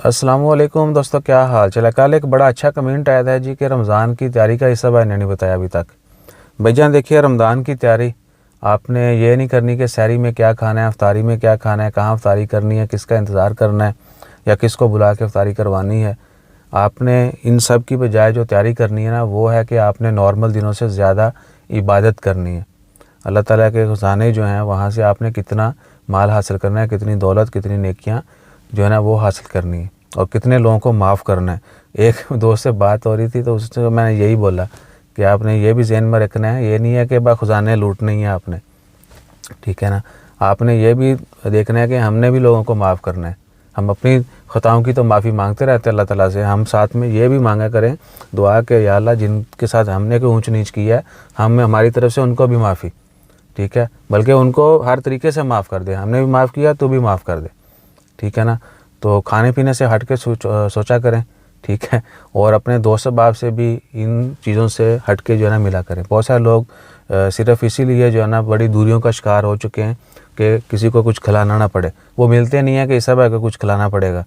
السلام علیکم دوستو، کیا حال چل ہے؟ کل ایک بڑا اچھا کمنٹ آیا تھا جی کہ رمضان کی تیاری کا حصہ بھائی نے نہیں بتایا ابھی تک۔ بھائی جان دیکھیے، رمضان کی تیاری آپ نے یہ نہیں کرنی کہ سحری میں کیا کھانا ہے، افطاری میں کیا کھانا ہے، کہاں افطاری کرنی ہے، کس کا انتظار کرنا ہے یا کس کو بلا کے افطاری کروانی ہے۔ آپ نے ان سب کی بجائے جو تیاری کرنی ہے نا، وہ ہے کہ آپ نے نارمل دنوں سے زیادہ عبادت کرنی ہے۔ اللہ تعالیٰ کے خزانے جو ہیں وہاں سے آپ نے کتنا مال حاصل کرنا ہے، کتنی دولت، کتنی نیکیاں جو ہے نا وہ حاصل کرنی ہے، اور کتنے لوگوں کو معاف کرنا ہے۔ ایک دوست سے بات ہو رہی تھی تو اس سے میں نے یہی بولا کہ آپ نے یہ بھی ذہن میں رکھنا ہے، یہ نہیں ہے کہ خزانے لوٹنے ہی ہیں آپ نے، ٹھیک ہے نا۔ آپ نے یہ بھی دیکھنا ہے کہ ہم نے بھی لوگوں کو معاف کرنا ہے۔ ہم اپنی خطاؤں کی تو معافی مانگتے رہتے ہیں اللہ تعالیٰ سے، ہم ساتھ میں یہ بھی مانگا کریں دعا کہ یا اللہ جن کے ساتھ ہم نے کوئی اونچ نیچ کی ہے، ہماری طرف سے ان کو بھی معافی، ٹھیک ہے، بلکہ ان کو ہر طریقے سے معاف کر دے۔ ہم نے بھی معاف کیا تو بھی معاف کر دے، ٹھیک ہے نا۔ تو کھانے پینے سے ہٹ کے سوچا کریں، ٹھیک ہے، اور اپنے دوست احباب سے بھی ان چیزوں سے ہٹ کے جو ہے نا ملا کریں۔ بہت سارے لوگ صرف اسی لیے جو ہے نا بڑی دوریوں کا شکار ہو چکے ہیں کہ کسی کو کچھ کھلانا نہ پڑے، وہ ملتے نہیں ہیں کہ اس سب ہے کہ کچھ کھلانا پڑے گا۔